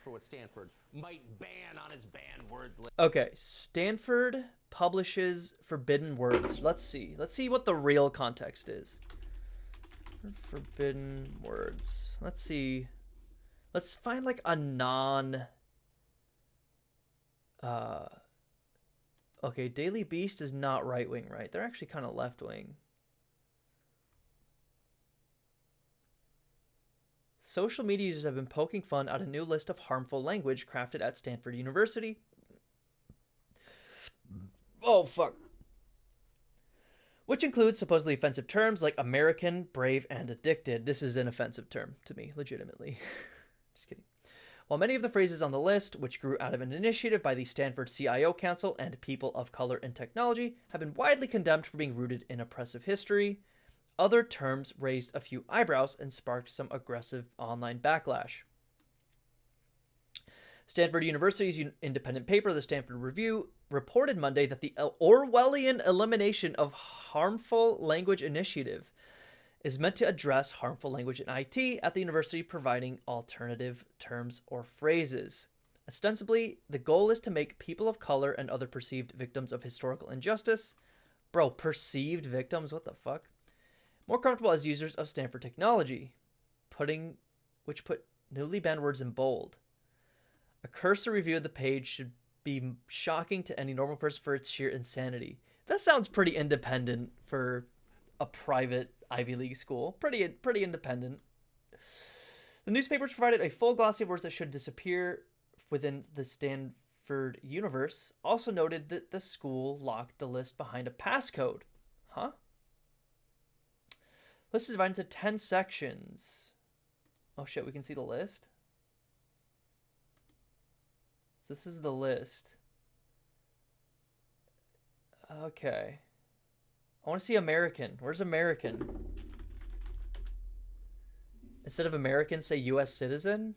for what Stanford might ban on its banned word list. Okay, Stanford publishes forbidden words. Let's see. Let's see what the real context is. Forbidden words. Let's see. Let's find like a non... Okay, Daily Beast is not right-wing, right? They're actually kind of left-wing. Social media users have been poking fun at a new list of harmful language crafted at Stanford University. Oh, fuck. Which includes supposedly offensive terms like American, brave, and addicted. This is an offensive term to me, legitimately. Just kidding. While many of the phrases on the list, which grew out of an initiative by the Stanford CIO Council and people of color in technology, have been widely condemned for being rooted in oppressive history, other terms raised a few eyebrows and sparked some aggressive online backlash. Stanford University's independent paper, the Stanford Review, reported Monday that the Orwellian Elimination of Harmful Language Initiative is meant to address harmful language in IT at the university, providing alternative terms or phrases. Ostensibly, the goal is to make people of color and other perceived victims of historical injustice, perceived victims, what the fuck, more comfortable as users of Stanford technology, which put newly banned words in bold. A cursory review of the page should be shocking to any normal person for its sheer insanity. That sounds pretty independent for a private Ivy League school. Pretty independent. The newspapers provided a full glossy of words that should disappear within the Stanford universe. Also noted that the school locked the list behind a passcode. Huh? List is divided into 10 sections. Oh shit, we can see the list? So this is the list. Okay. I want to see American. Where's American? Instead of American, say U.S. citizen?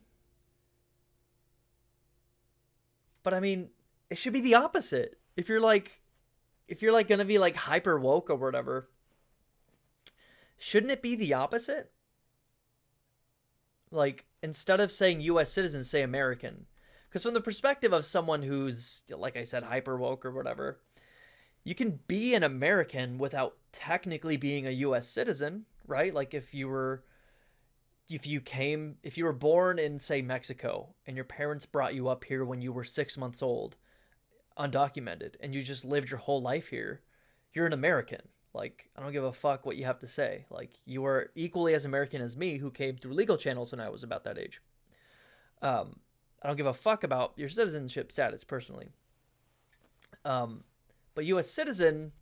But I mean, it should be the opposite. If you're gonna be like hyper woke or whatever, shouldn't it be the opposite? Like, instead of saying U.S. citizen, say American. Because from the perspective of someone who's, like I said, hyper woke or whatever, you can be an American without technically being a U.S. citizen, right? Like if you were born in, say, Mexico, and your parents brought you up here when you were 6 months old, undocumented, and you just lived your whole life here, you're an American. Like, I don't give a fuck what you have to say. Like, you are equally as American as me, who came through legal channels when I was about that age. I don't give a fuck about your citizenship status, personally. But U.S. citizen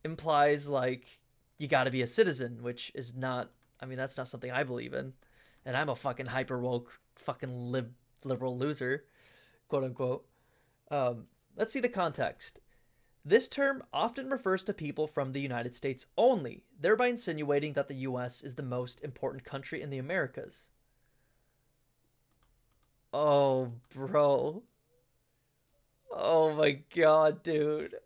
implies, like, you gotta be a citizen, which is not, I mean, that's not something I believe in. And I'm a fucking hyper woke, fucking liberal loser, quote unquote. Let's see the context. This term often refers to people from the United States only, thereby insinuating that the U.S. is the most important country in the Americas. Oh, bro. Oh my god, dude.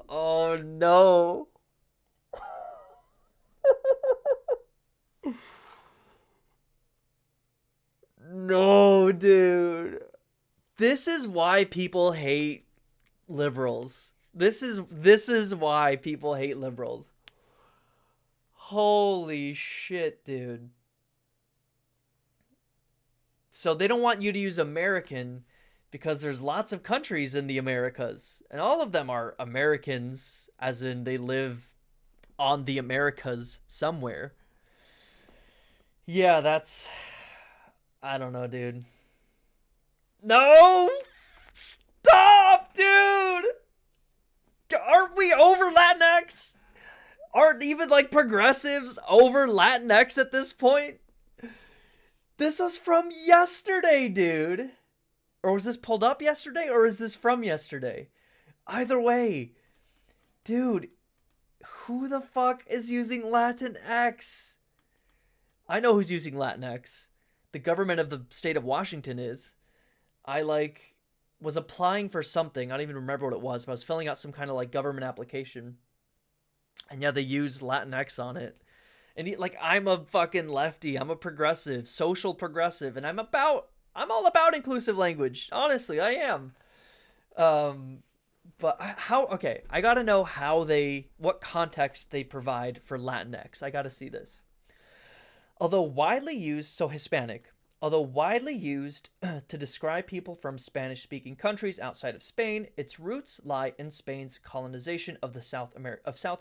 Oh no. No, dude. This is why people hate liberals. This is why people hate liberals. Holy shit, dude. So they don't want you to use American because there's lots of countries in the Americas, and all of them are Americans, as in they live on the Americas somewhere. Yeah, that's... I don't know, dude. No! Stop, dude! Aren't we over Latinx? Aren't even, like, progressives over Latinx at this point? This was from yesterday, dude. Or was this pulled up yesterday, or is this from yesterday? Either way. Dude, who the fuck is using Latinx? I know who's using Latinx. The government of the state of Washington is. I, was applying for something. I don't even remember what it was, but I was filling out some kind of, government application. And yeah, they used Latinx on it. And like, I'm a fucking lefty. I'm a progressive, social progressive, and I'm all about inclusive language. Honestly, I am. Um, but okay, I gotta know what context they provide for Latinx. I gotta see this. Although widely used, so Hispanic, although widely used to describe people from Spanish-speaking countries outside of Spain, its roots lie in Spain's colonization of South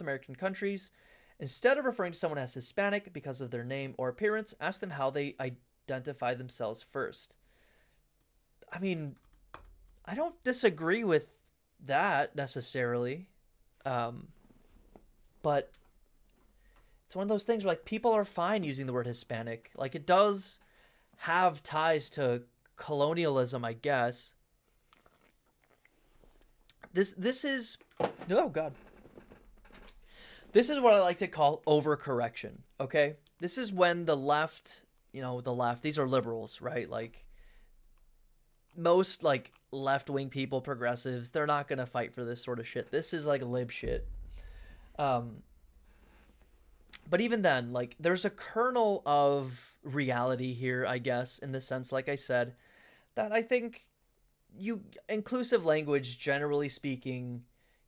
American countries. Instead of referring to someone as Hispanic because of their name or appearance, ask them how they identify themselves first. I mean, I don't disagree with that necessarily, but it's one of those things where, like, people are fine using the word Hispanic. Like, it does have ties to colonialism, I guess. This is, oh god, this is what I like to call overcorrection. Okay, this is when the left, these are liberals, right? Like, most like left-wing people, progressives, they're not gonna fight for this sort of shit. This is like lib shit. But even then, like, there's a kernel of reality here, I guess, in the sense, like I said, that I think inclusive language, generally speaking,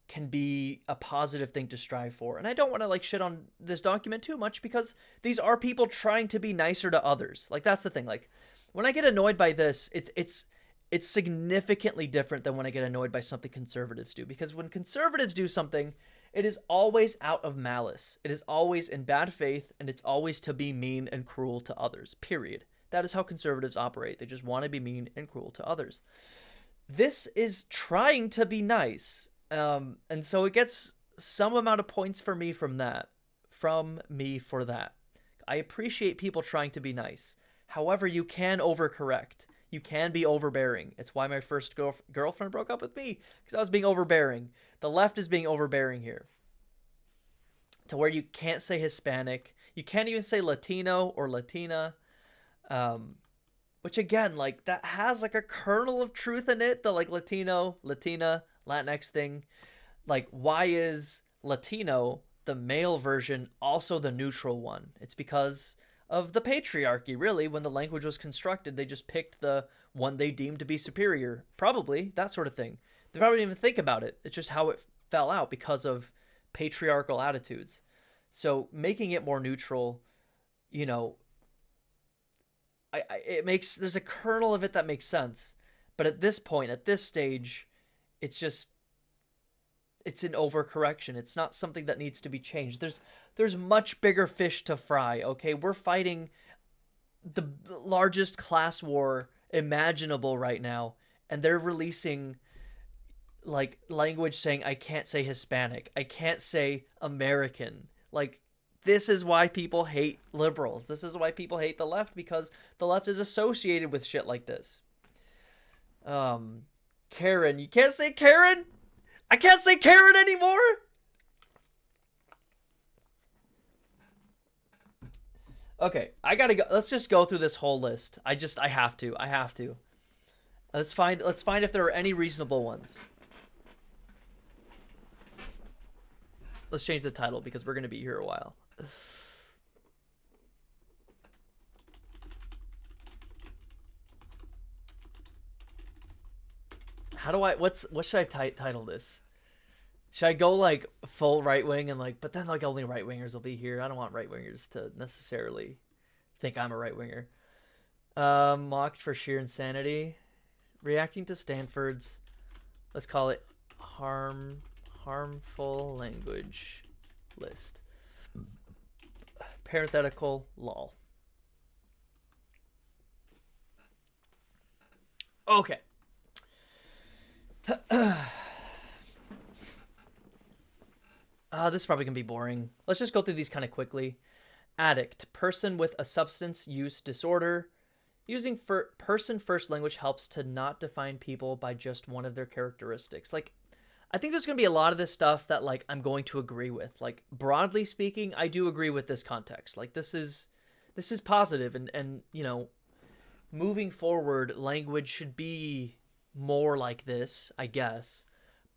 can be a positive thing to strive for. And I don't want to, like, shit on this document too much, because these are people trying to be nicer to others. Like, that's the thing. Like, when I get annoyed by this, it's significantly different than when I get annoyed by something conservatives do. Because when conservatives do something, it is always out of malice. It is always in bad faith, and it's always to be mean and cruel to others, period. That is how conservatives operate. They just want to be mean and cruel to others. This is trying to be nice. And so it gets some amount of points for me for that. I appreciate people trying to be nice. However, you can overcorrect. You can be overbearing. It's why my first girlfriend broke up with me, because I was being overbearing. The left is being overbearing here, to where you can't say Hispanic. You can't even say Latino or Latina, which, again, like, that has like a kernel of truth in it. The like Latino, Latina, Latinx thing. Like, why is Latino, the male version, also the neutral one? It's because of the patriarchy, really. When the language was constructed, they just picked the one they deemed to be superior. Probably, that sort of thing. They probably didn't even think about it. It's just how it fell out because of patriarchal attitudes. So making it more neutral, there's a kernel of it that makes sense. But at this point, at this stage, it's an overcorrection. It's not something that needs to be changed. There's much bigger fish to fry, okay? We're fighting the largest class war imaginable right now, and they're releasing, like, language saying, I can't say Hispanic, I can't say American. Like, this is why people hate liberals. This is why people hate the left, because the left is associated with shit like this. Karen. You can't say Karen? I can't say Karen anymore? Okay, I gotta go. Let's just go through this whole list. I have to. Let's find if there are any reasonable ones. Let's change the title, because we're gonna be here a while. How do what should I title this? Should I go like full right wing and like, but then like only right wingers will be here. I don't want right wingers to necessarily think I'm a right winger. Mocked for sheer insanity. Reacting to Stanford's, let's call it harmful language list. Parenthetical lol. Okay. This is probably gonna be boring. Let's just go through these kind of quickly. Addict, person with a substance use disorder. Using person first language helps to not define people by just one of their characteristics. Like, I think there's gonna be a lot of this stuff that, like, I'm going to agree with. Like, broadly speaking, I do agree with this context. Like, this is positive, and moving forward, language should be more like this, I guess.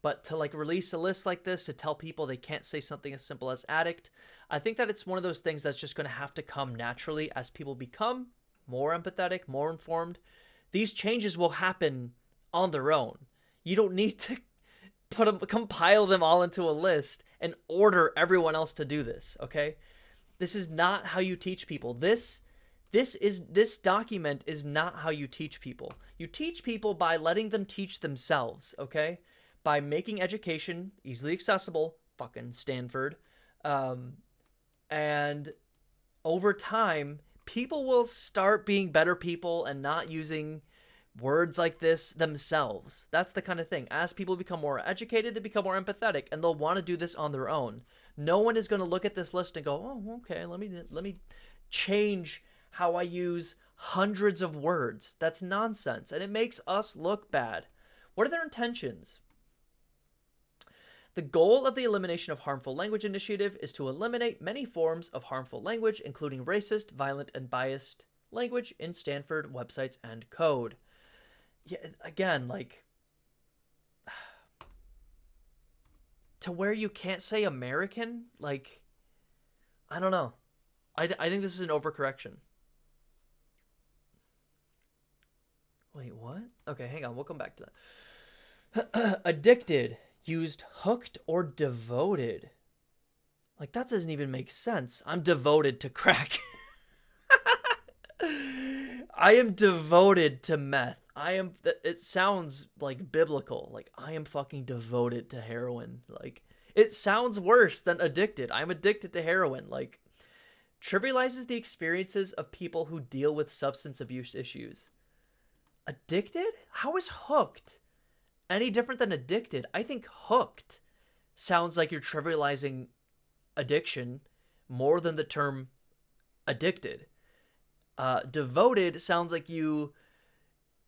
But to like release a list like this to tell people they can't say something as simple as addict, I think that it's one of those things that's just going to have to come naturally as people become more empathetic, more informed. These changes will happen on their own. You don't need to compile them all into a list and order everyone else to do this, okay? This is not how you teach people. This document is not how you teach people. You teach people by letting them teach themselves, okay? By making education easily accessible, fucking Stanford. And over time, people will start being better people and not using words like this themselves. That's the kind of thing. As people become more educated, they become more empathetic, and they'll want to do this on their own. No one is going to look at this list and go, "Oh, okay, let me change how I use hundreds of words." That's nonsense, and it makes us look bad. What are their intentions? The goal of the Elimination of Harmful Language initiative is to eliminate many forms of harmful language, including racist, violent, and biased language in Stanford websites and code. Yeah, again, like, to where you can't say American, like, I don't know. I think this is an overcorrection. Wait, what? Okay, hang on. We'll come back to that. Addicted used hooked or devoted. Like, that doesn't even make sense. I'm devoted to crack. I am devoted to meth. It sounds like biblical. Like, I am fucking devoted to heroin. Like, it sounds worse than addicted. I'm addicted to heroin. Like, trivializes the experiences of people who deal with substance abuse issues. Addicted? How is hooked any different than addicted? I think hooked sounds like you're trivializing addiction more than the term addicted. Devoted sounds like you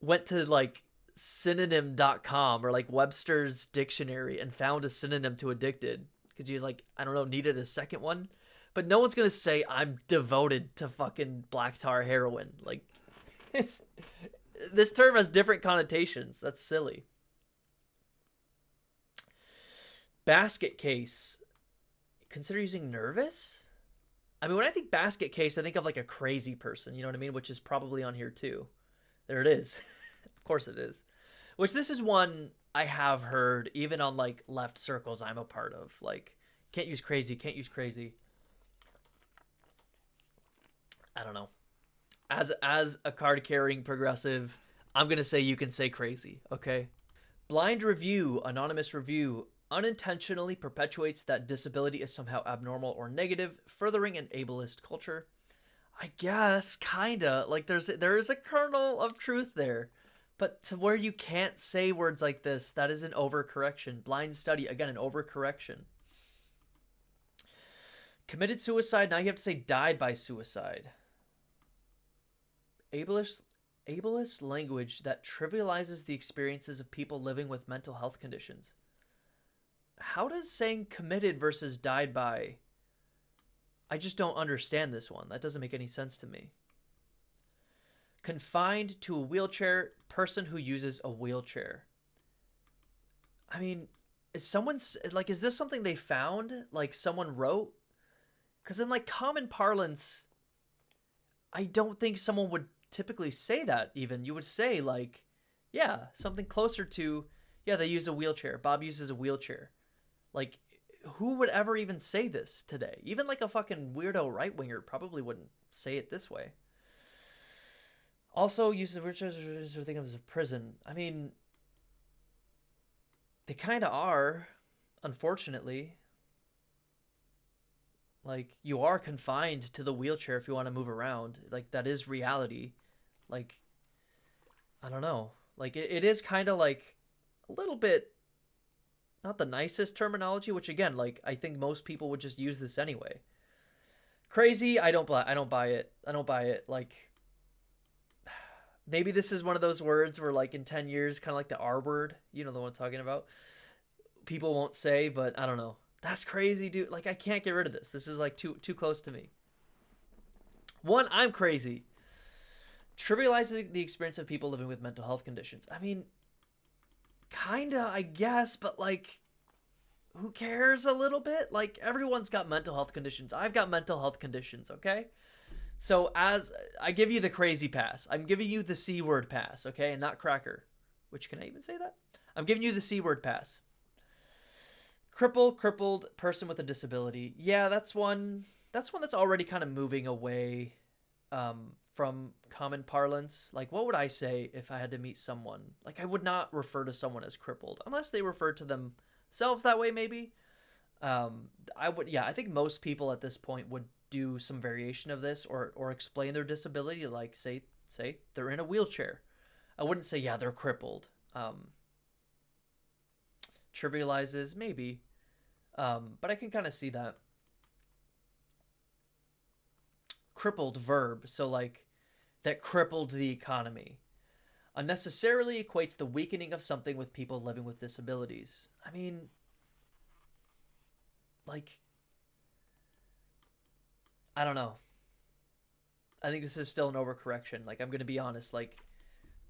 went to like synonym.com or like Webster's dictionary and found a synonym to addicted because you like, I don't know, needed a second one. But no one's going to say I'm devoted to fucking black tar heroin. Like, this term has different connotations. That's silly. Basket case. Consider using nervous? I mean, when I think basket case, I think of like a crazy person, you know what I mean? Which is probably on here too. There it is. Of course it is. Which this is one I have heard even on like left circles I'm a part of. Like, can't use crazy, can't use crazy. I don't know. As a card-carrying progressive, I'm going to say you can say crazy, okay? Blind review, anonymous review, unintentionally perpetuates that disability is somehow abnormal or negative, furthering an ableist culture. I guess, kinda. Like, there is a kernel of truth there. But to where you can't say words like this, that is an overcorrection. Blind study, again, an overcorrection. Committed suicide, now you have to say died by suicide. Ableist language that trivializes the experiences of people living with mental health conditions. How does saying committed versus died by... I just don't understand this one. That doesn't make any sense to me. Confined to a wheelchair, person who uses a wheelchair. I mean, is this something they found? Like, someone wrote? Because in, like, common parlance, I don't think someone would typically say that even. You would say, like, yeah, something closer to, yeah, they use a wheelchair. Bob uses a wheelchair. Like, who would ever even say this today? Even, like, a fucking weirdo right-winger probably wouldn't say it this way. Also, uses wheelchairs are thinking of as a prison. I mean, they kind of are, unfortunately. Like, you are confined to the wheelchair if you want to move around. Like, that is reality. Like, I don't know. Like, it is kind of like a little bit, not the nicest terminology, which again, like, I think most people would just use this anyway. Crazy, I don't buy it. I don't buy it. Like, maybe this is one of those words where, like, in 10 years, kind of like the R word, you know the one I'm talking about, people won't say, but I don't know. That's crazy, dude. Like, I can't get rid of this. This is, like, too close to me. One, I'm crazy. Trivializing the experience of people living with mental health conditions. I mean, kinda, I guess, but like, who cares a little bit? Like, everyone's got mental health conditions. I've got mental health conditions, okay? So as I give you the crazy pass, I'm giving you the C word pass, okay? And not cracker. Which, can I even say that? I'm giving you the C word pass. Crippled, person with a disability. Yeah, that's one that's already kind of moving away from common parlance. Like, what would I say if I had to meet someone? Like, I would not refer to someone as crippled unless they refer to themselves that way, maybe. I would, yeah, I think most people at this point would do some variation of this, or explain their disability, like say they're in a wheelchair. I wouldn't say, yeah, they're crippled. Trivializes, maybe. But I can kind of see that. Crippled verb, so like, that crippled the economy. Unnecessarily equates the weakening of something with people living with disabilities. I mean, like, I don't know. I think this is still an overcorrection. Like, I'm going to be honest. Like,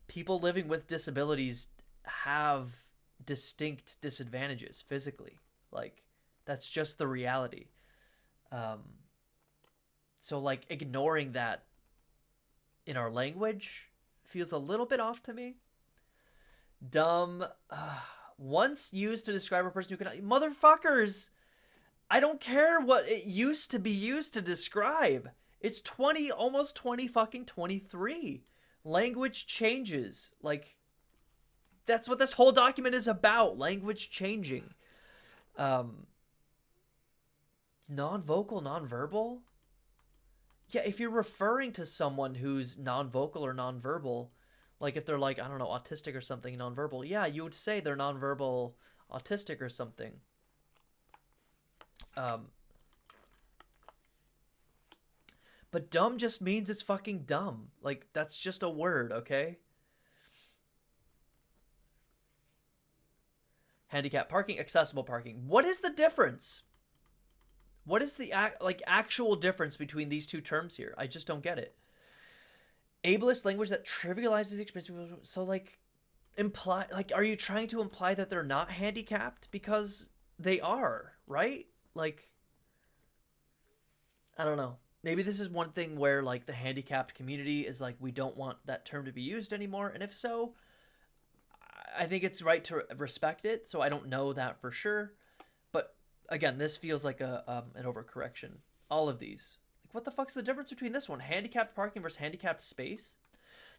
people living with disabilities have distinct disadvantages physically. Like, that's just the reality. So, like, ignoring that in our language feels a little bit off to me. Dumb. Once used to describe a person who can... Motherfuckers! I don't care what it used to be used to describe. It's almost 20 fucking 23. Language changes. Like, that's what this whole document is about. Language changing. Non-vocal, non-verbal? Yeah, if you're referring to someone who's non-vocal or non-verbal, like if they're like, I don't know, autistic or something, non-verbal, yeah, you would say they're non-verbal autistic or something. But dumb just means it's fucking dumb. Like, that's just a word, okay? Handicap parking, accessible parking. What is the difference? What is the actual difference between these two terms here? I just don't get it. Ableist language that trivializes the experience. So, like, are you trying to imply that they're not handicapped? Because they are, right? Like, I don't know. Maybe this is one thing where, like, the handicapped community is like, we don't want that term to be used anymore. And if so, I think it's right to respect it. So I don't know that for sure. But again, this feels like an overcorrection. All of these. Like, what the fuck's the difference between this one? Handicapped parking versus handicapped space?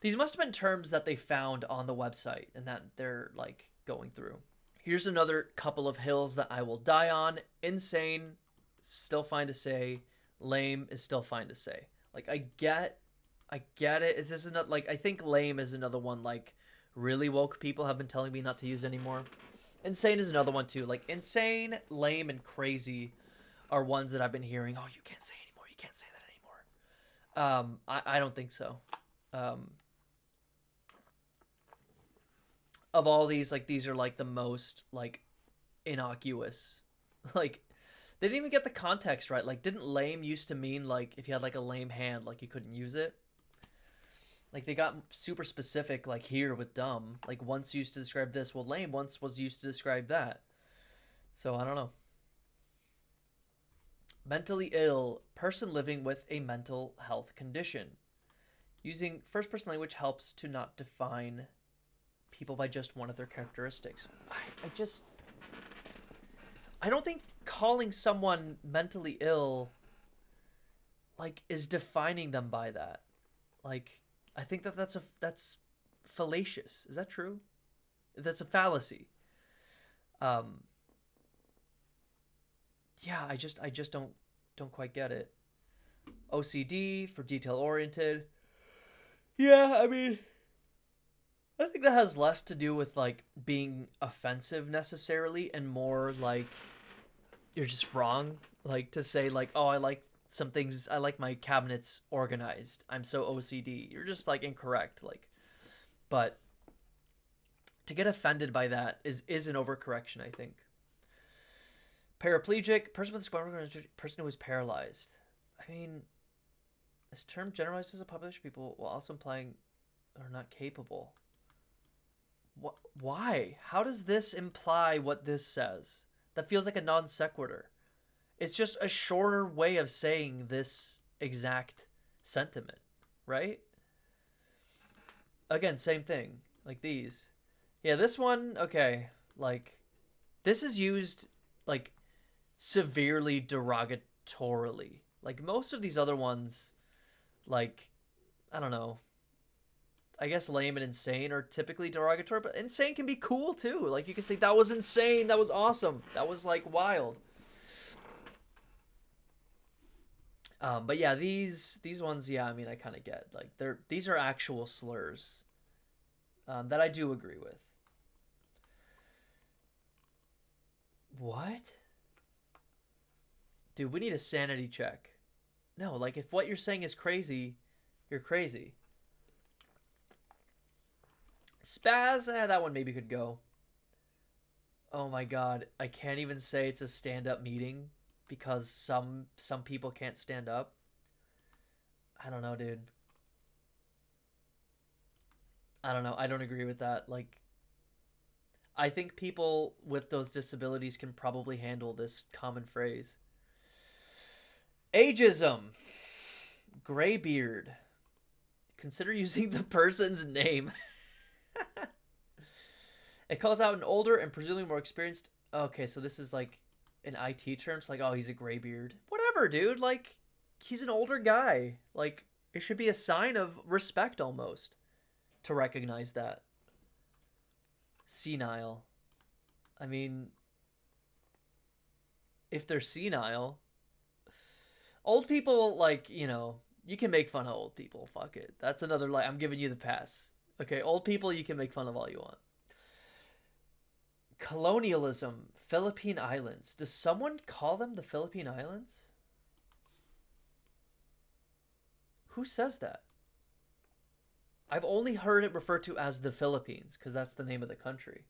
These must have been terms that they found on the website and that they're, like, going through. Here's another couple of hills that I will die on. Insane, still fine to say. Lame is still fine to say. Like, I get it. Is this not, like, I think lame is another one, like, really woke people have been telling me not to use anymore. Insane is another one too. Like, insane, lame, and crazy are ones that I've been hearing. Oh, you can't say anymore. You can't say that anymore. I don't think so. Of all these, like, these are, like, the most, like, innocuous. Like, they didn't even get the context right. Like, didn't lame used to mean, like, if you had, like, a lame hand, like, you couldn't use it? Like, they got super specific, like, here with dumb. Like, once used to describe this. Well, lame once was used to describe that. So, I don't know. Mentally ill, person living with a mental health condition. Using first-person language helps to not define people by just one of their characteristics. I don't think calling someone mentally ill, like, is defining them by that. Like, I think that's fallacious. Is that true? That's a fallacy. Yeah, I just don't quite get it. OCD for detail oriented. Yeah, I mean, I think that has less to do with, like, being offensive necessarily, and more like you're just wrong. Like, to say, like, oh, I like some things, I like my cabinets organized, I'm so OCD. You're just, like, incorrect. Like, but to get offended by that is an overcorrection, I think. Paraplegic, person with a spinal cord, person who is paralyzed. I mean, this term generalizes a population of people while also implying are not capable. Why? How does this imply what this says? That feels like a non sequitur. It's just a shorter way of saying this exact sentiment, right? Again, same thing. Like these. Yeah, this one, okay. Like, this is used, like, severely derogatorily. Like, most of these other ones, like, I don't know. I guess lame and insane are typically derogatory, but insane can be cool too. Like, you can say, that was insane, that was awesome, that was, like, wild. But yeah, these ones, yeah, I mean, I kind of get. Like, these are actual slurs that I do agree with. What? Dude, we need a sanity check. No, like, if what you're saying is crazy, you're crazy. Spaz, that one maybe could go. Oh my god, I can't even say it's a stand-up meeting because some people can't stand up. I don't know, dude. I don't know. I don't agree with that. Like, I think people with those disabilities can probably handle this common phrase. Ageism. Graybeard. Consider using the person's name. It calls out an older and presumably more experienced. Okay, so this is like in IT terms, like, oh, he's a graybeard. Whatever, dude. Like, he's an older guy. Like, it should be a sign of respect almost to recognize that. Senile. I mean, if they're senile, old people, like, you know, you can make fun of old people. Fuck it. That's another, like, I'm giving you the pass. Okay, old people, you can make fun of all you want. Colonialism, Philippine Islands. Does someone call them the Philippine Islands? Who says that? I've only heard it referred to as the Philippines because that's the name of the country.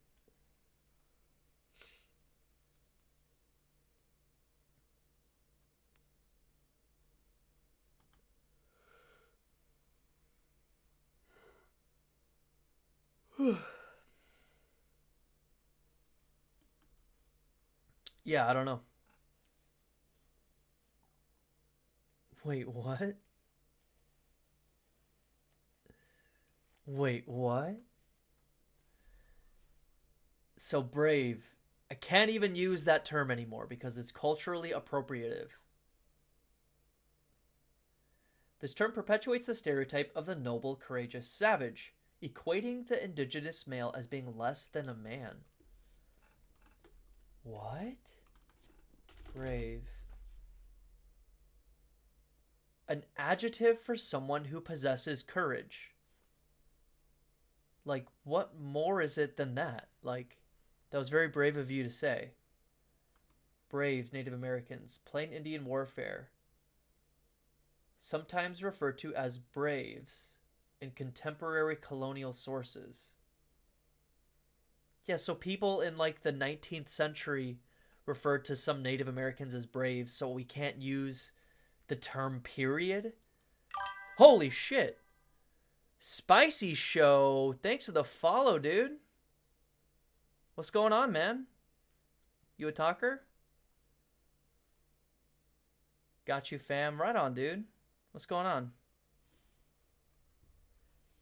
Yeah, I don't know. Wait, what? Wait, what? So brave. I can't even use that term anymore because it's culturally appropriative. This term perpetuates the stereotype of the noble, courageous savage, equating the indigenous male as being less than a man. What? Brave. An adjective for someone who possesses courage. Like, what more is it than that? Like, that was very brave of you to say. Braves, Native Americans, plain Indian warfare. Sometimes referred to as braves in contemporary colonial sources. Yeah, so people in, like, the 19th century referred to some Native Americans as braves, so we can't use the term period? Holy shit. Spicy Show. Thanks for the follow, dude. What's going on, man? You a talker? Got you, fam. Right on, dude. What's going on?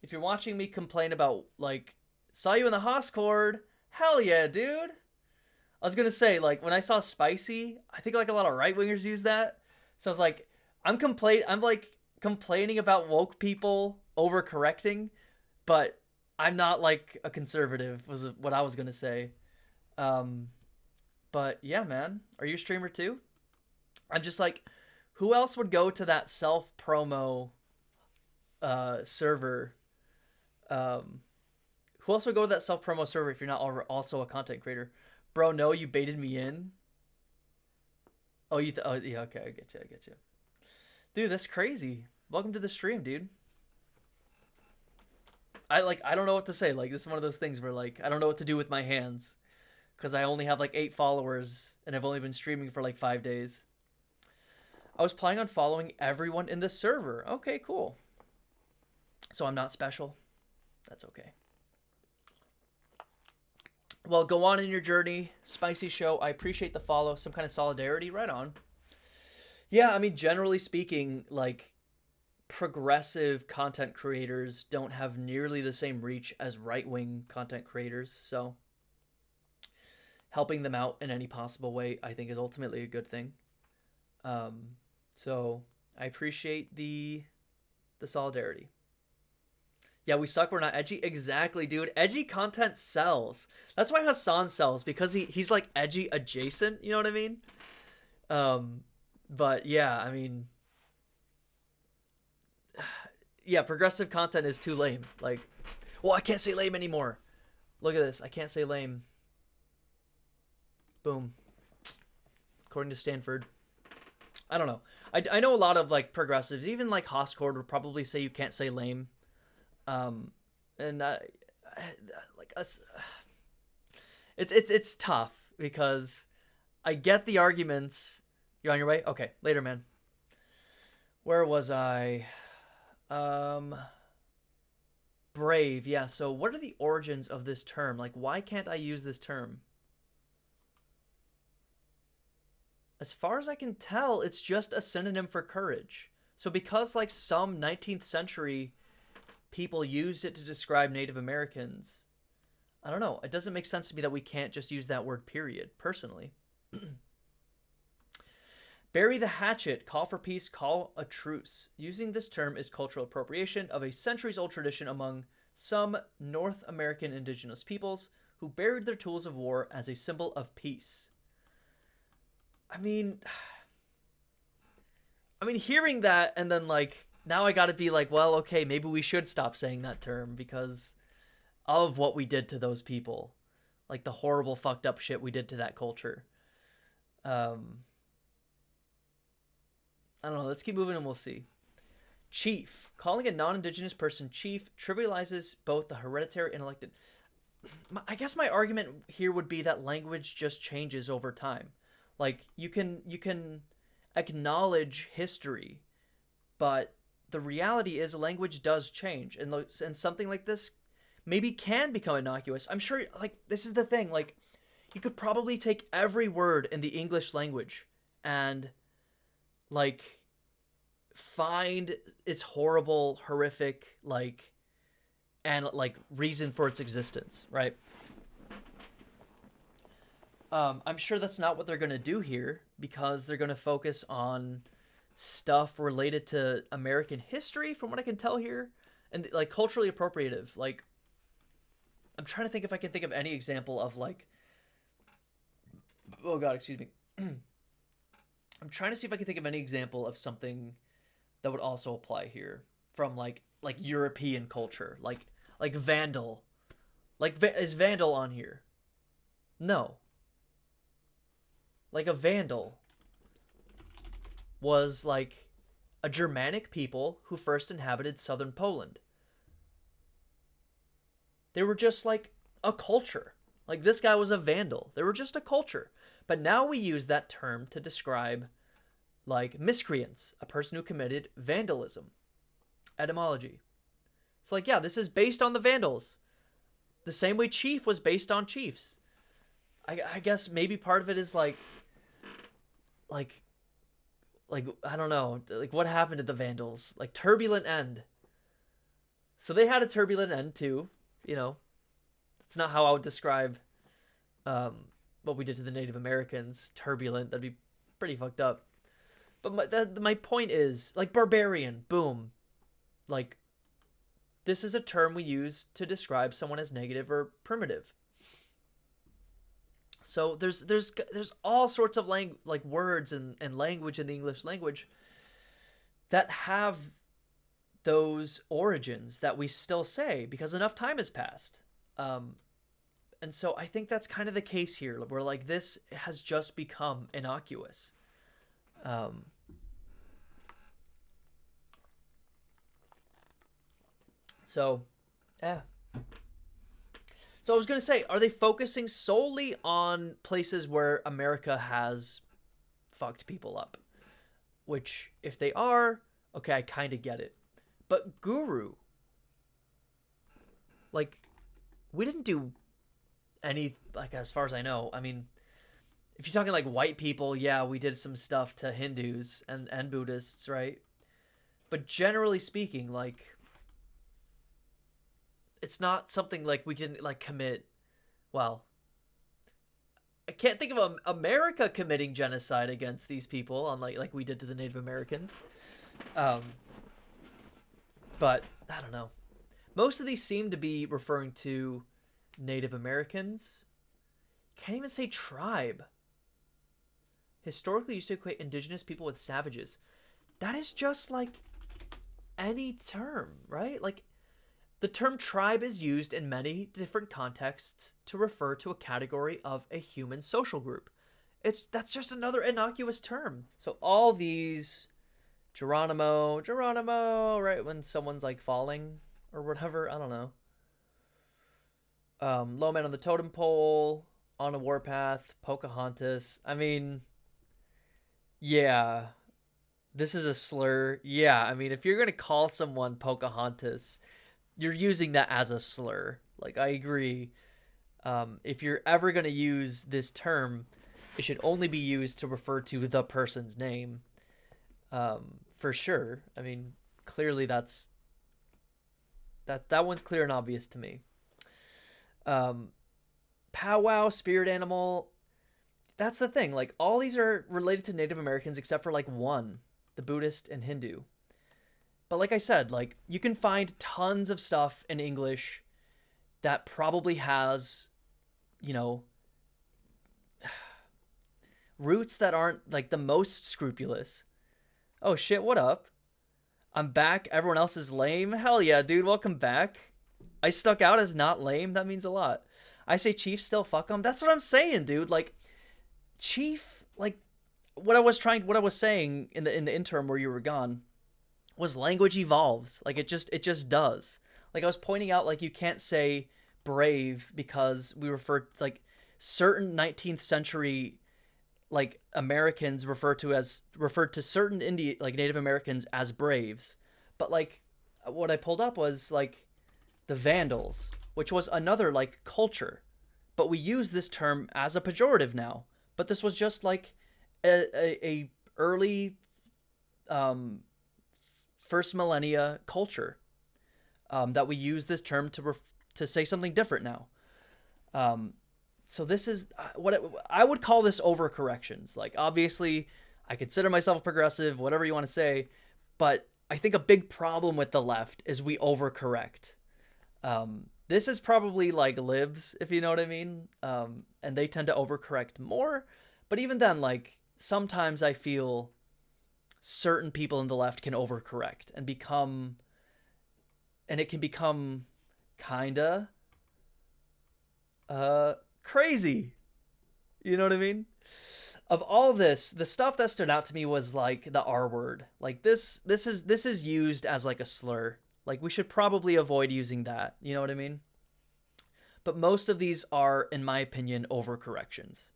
If you're watching me complain about, like, saw you in the Hoscord, hell yeah, dude. I was gonna say, like, when I saw spicy, I think, like, a lot of right-wingers use that. So I was like, I'm complaining about woke people overcorrecting, but I'm not, like, a conservative, was what I was gonna say. But yeah, man. Are you a streamer too? I'm just like, who else would go to that self-promo server? Who else would go to that self-promo server if you're not also a content creator? Bro, no, you baited me in. Oh, oh, yeah, okay, I get you. Dude, that's crazy. Welcome to the stream, dude. I don't know what to say. Like, this is one of those things where, like, I don't know what to do with my hands because I only have, like, 8 followers and I've only been streaming for, like, 5 days. I was planning on following everyone in the server. Okay, cool. So I'm not special. That's okay. Well, go on in your journey. Spicy show. I appreciate the follow. Some kind of solidarity. Right on. Yeah, I mean, generally speaking, like, progressive content creators don't have nearly the same reach as right-wing content creators, so helping them out in any possible way, I think, is ultimately a good thing. So I appreciate the solidarity. Yeah, we suck. We're not edgy. Exactly, dude. Edgy content sells. That's why Hassan sells, because he's like edgy adjacent. You know what I mean? Um, but yeah, I mean, yeah, progressive content is too lame. Like, well, I can't say lame anymore. Look at this. I can't say lame. Boom. According to Stanford. I don't know. I know a lot of like progressives, even like Hoscord would probably say you can't say lame. And like us, it's tough because I get the arguments. You're on your way? Okay, later, man. Where was I? Brave. Yeah. So what are the origins of this term? Like, why can't I use this term? As far as I can tell, it's just a synonym for courage. So because like some 19th century people used it to describe Native Americans, I don't know. It doesn't make sense to me that we can't just use that word, period, personally. Bury the hatchet, call for peace, call a truce. Using this term is cultural appropriation of a centuries-old tradition among some North American indigenous peoples who buried their tools of war as a symbol of peace. I mean, hearing that and then like now I got to be like, well, okay, maybe we should stop saying that term because of what we did to those people, like the horrible fucked up shit we did to that culture. I don't know. Let's keep moving and we'll see. Chief. Calling a non-indigenous person chief trivializes both the hereditary and elected. I guess my argument here would be that language just changes over time. Like you can acknowledge history, but the reality is language does change, and something like this maybe can become innocuous. I'm sure, like, this is the thing, like, you could probably take every word in the English language and like find its horrible, horrific, like, and like reason for its existence, right? I'm sure that's not what they're going to do here, because they're going to focus on stuff related to American history, from what I can tell here, and like culturally appropriative. Like, I'm trying to think if I can think of any example of like, oh god, excuse me. I'm trying to see if I can think of any example of something that would also apply here from like European culture, like Vandal. Like, is Vandal on here? No. Like, a Vandal was like a Germanic people who first inhabited southern Poland. They were just like a culture. Like, this guy was a Vandal. They were just a culture. But now we use that term to describe like miscreants, a person who committed vandalism. Etymology. It's like, yeah, this is based on the Vandals. The same way chief was based on chiefs. I guess maybe part of it is like I don't know, like what happened to the Vandals? Like, turbulent end. So they had a turbulent end too, you know. It's not how I would describe what we did to the Native Americans. Turbulent, that'd be pretty fucked up. But my point is, like, barbarian, boom. Like, this is a term we use to describe someone as negative or primitive. So there's all sorts of like words and language in the English language that have those origins that we still say because enough time has passed. And so I think that's kind of the case here, where like this has just become innocuous. So, yeah. So I was going to say, are they focusing solely on places where America has fucked people up? Which, if they are, okay, I kind of get it. But Guru, like, we didn't do any, like, as far as I know. I mean, if you're talking like white people, yeah, we did some stuff to Hindus and Buddhists, right? But generally speaking, like, it's not something like we can like commit. Well, I can't think of America committing genocide against these people, unlike like we did to the Native Americans. Um, but I don't know. Most of these seem to be referring to Native Americans. Can't even say tribe. Historically used to equate indigenous people with savages. That is just like any term, right? Like, the term tribe is used in many different contexts to refer to a category of a human social group. That's just another innocuous term. So all these Geronimo, right when someone's like falling or whatever, I don't know. Low man on the totem pole, on a warpath, Pocahontas. I mean, yeah, this is a slur. Yeah, I mean, if you're gonna call someone Pocahontas, you're using that as a slur. Like, I agree. If you're ever gonna use this term, it should only be used to refer to the person's name. For sure. I mean, clearly that one's clear and obvious to me. Powwow, spirit animal. That's the thing. Like, all these are related to Native Americans except for like one, the Buddhist and Hindu. But like I said, like, you can find tons of stuff in English that probably has, you know, roots that aren't like the most scrupulous. Oh shit, what up? I'm back. Everyone else is lame. Hell yeah, dude. Welcome back. I stuck out as not lame. That means a lot. I say Chief still fuck him. That's what I'm saying, dude. Like, Chief, like, what I was saying in the interim where you were gone was language evolves. Like, it just does. Like, I was pointing out, like, you can't say brave because we refer to, like, certain 19th century, like, Americans referred to certain Native Americans as braves. But, like, what I pulled up was, like, the Vandals, which was another, like, culture. But we use this term as a pejorative now. But this was just, like, a early first millennia culture that we use this term to say something different now. So this is I would call this overcorrections. Like, obviously, I consider myself a progressive, whatever you want to say, but I think a big problem with the left is we overcorrect. This is probably like libs, if you know what I mean, and they tend to overcorrect more. But even then, like, sometimes I feel certain people in the left can overcorrect and it can become kinda crazy. You know what I mean? Of all this, the stuff that stood out to me was like the R word. Like, this is used as like a slur. Like, we should probably avoid using that. You know what I mean? But most of these are, in my opinion, overcorrections.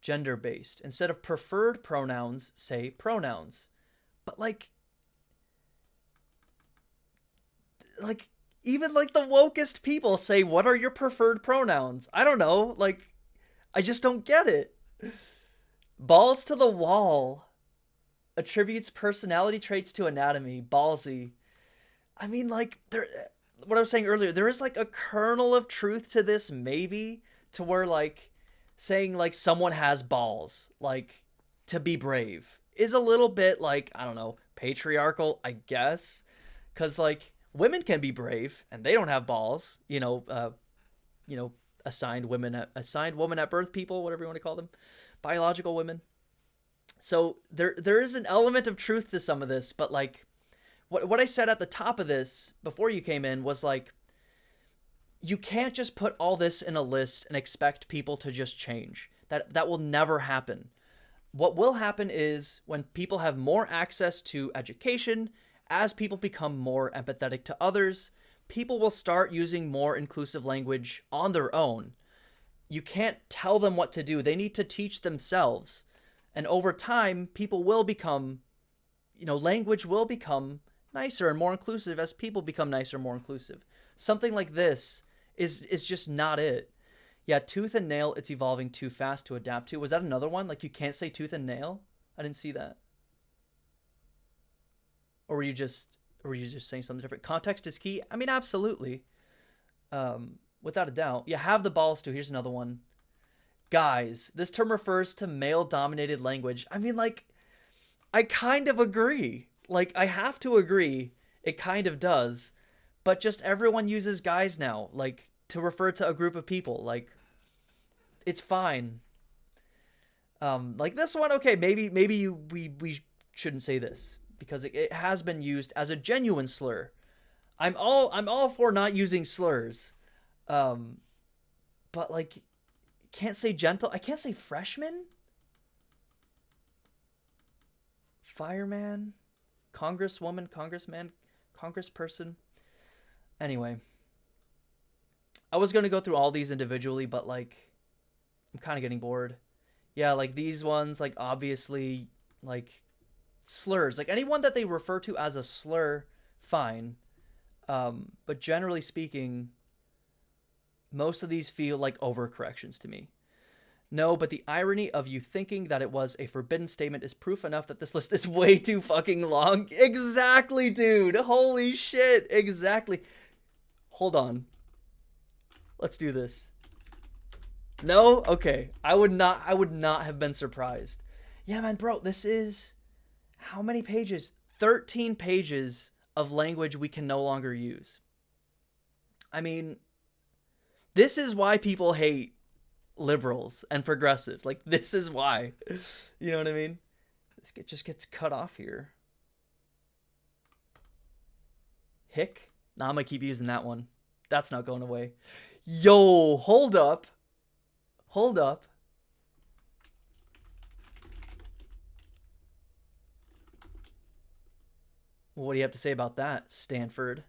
Gender-based. Instead of preferred pronouns, say pronouns. But like even like the wokest people say, what are your preferred pronouns? I don't know. Like, I just don't get it. Balls to the wall. Attributes personality traits to anatomy. Ballsy. I mean, like, what I was saying earlier, there is like a kernel of truth to this, maybe, to where, like, saying like someone has balls, like, to be brave is a little bit like, I don't know, patriarchal, I guess. Because, like, women can be brave and they don't have balls, assigned woman at birth people, whatever you want to call them, biological women. So there is an element of truth to some of this, but like what I said at the top of this before you came in was like, you can't just put all this in a list and expect people to just change. That will never happen. What will happen is when people have more access to education, as people become more empathetic to others, people will start using more inclusive language on their own. You can't tell them what to do. They need to teach themselves. And over time, people will become, language will become nicer and more inclusive as people become nicer and more inclusive. Something like this is just not it. Yeah, tooth and nail, it's evolving too fast to adapt to. Was that another one? Like, you can't say tooth and nail? I didn't see that. Or were you just saying something different? Context is key. I mean, absolutely. Without a doubt. Yeah, have the balls to. Here's another one. Guys, this term refers to male-dominated language. I mean, like, I kind of agree. Like, I have to agree. It kind of does. But just everyone uses guys now, like, to refer to a group of people. Like, it's fine. Like this one, okay, maybe we shouldn't say this because it has been used as a genuine slur. I'm all for not using slurs. But like, can't say gentle. I can't say freshman. Fireman, congresswoman, congressman, congressperson. Anyway, I was going to go through all these individually, but like, I'm kind of getting bored. Yeah, like these ones, like obviously, like slurs, like anyone that they refer to as a slur, fine. But generally speaking, most of these feel like overcorrections to me. No, but the irony of you thinking that it was a forbidden statement is proof enough that this list is way too fucking long. Exactly, dude. Holy shit. Exactly. Hold on. Let's do this. No? Okay. I would not have been surprised. Yeah, man, bro, this is how many pages? 13 pages of language we can no longer use. I mean, this is why people hate liberals and progressives. Like, this is why. You know what I mean? This just gets cut off here. Hick? Nah, I'm gonna keep using that one. That's not going away. Yo, hold up. Hold up. Well, what do you have to say about that, Stanford?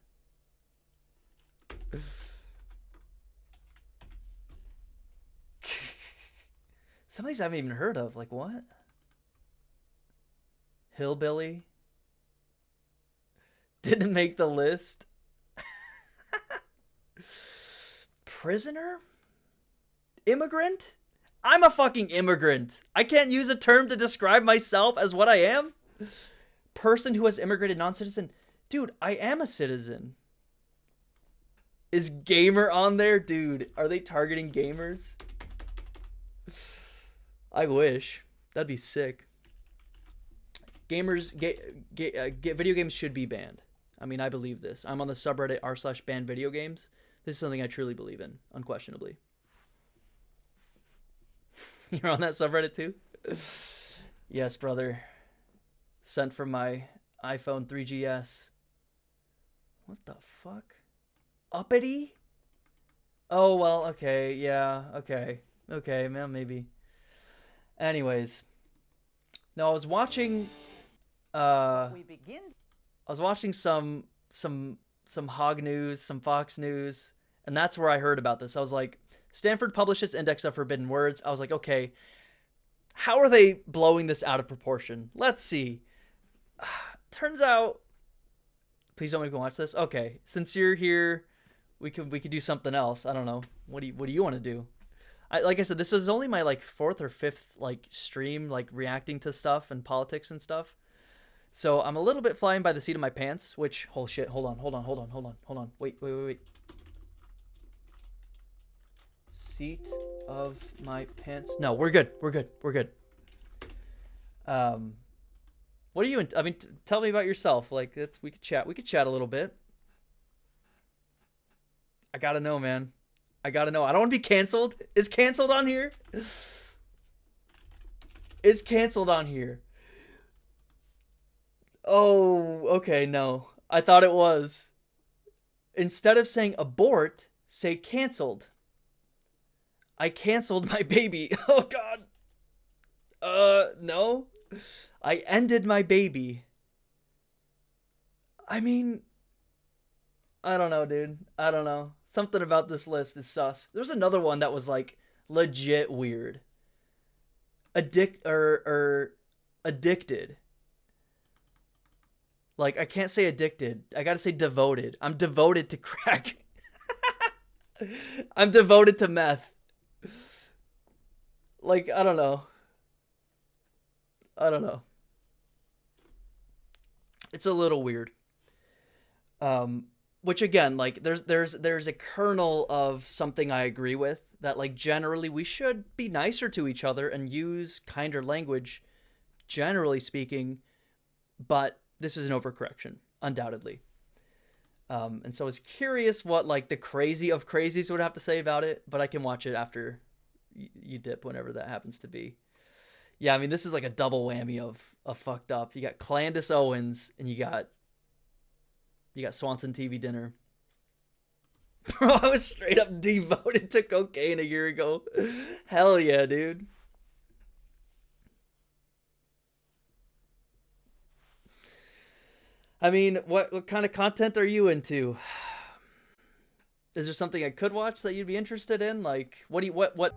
Some of these I haven't even heard of. Like, what? Hillbilly? Didn't make the list. Prisoner? Immigrant? I'm a fucking immigrant. I can't use a term to describe myself as what I am. Person who has immigrated, non-citizen. Dude, I am a citizen. Is gamer on there? Dude, are they targeting gamers? I wish. That'd be sick. Gamers, video games should be banned. I mean, I believe this. I'm on the subreddit r/ban video games. This is something I truly believe in, unquestionably. You're on that subreddit too? Yes, brother. Sent from my iPhone 3GS. What the fuck? Uppity? Oh, well, okay. Yeah, okay. Okay, man, maybe. Anyways. No, I was watching I was watching some Hog News, some Fox News, and that's where I heard about this. I was like, Stanford publishes Index of Forbidden Words. I was like, okay, how are they blowing this out of proportion? Let's see. Turns out, please don't make me watch this. Okay, since you're here, we could do something else. I don't know. What do you want to do? Like I said, this is only my like 4th or 5th like stream, like reacting to stuff and politics and stuff. So I'm a little bit flying by the seat of my pants, which, oh shit, hold on. Wait. Seat of my pants. No, we're good. What are you, I mean, tell me about yourself. Like, we could chat a little bit. I gotta know, man. I don't want to be canceled. Is canceled on here? Is canceled on here? Oh, okay, no. I thought it was. Instead of saying abort, say canceled. I canceled my baby. Oh, God. No. I ended my baby. I mean, I don't know, dude. I don't know. Something about this list is sus. There's another one that was like legit weird. Addicted. Like, I can't say addicted. I gotta say devoted. I'm devoted to crack. I'm devoted to meth. Like, I don't know. I don't know. It's a little weird. Which again, like, there's a kernel of something I agree with, that like generally we should be nicer to each other and use kinder language, generally speaking, but this is an overcorrection, undoubtedly. And so I was curious what like the crazy of crazies would have to say about it, but I can watch it after you dip, whenever that happens to be. Yeah, I mean, this is like a double whammy of fucked up. You got Candace Owens and you got Swanson TV dinner. Bro, I was straight up devoted to cocaine a year ago. Hell yeah, dude. I mean, what kind of content are you into? Is there something I could watch that you'd be interested in? Like, what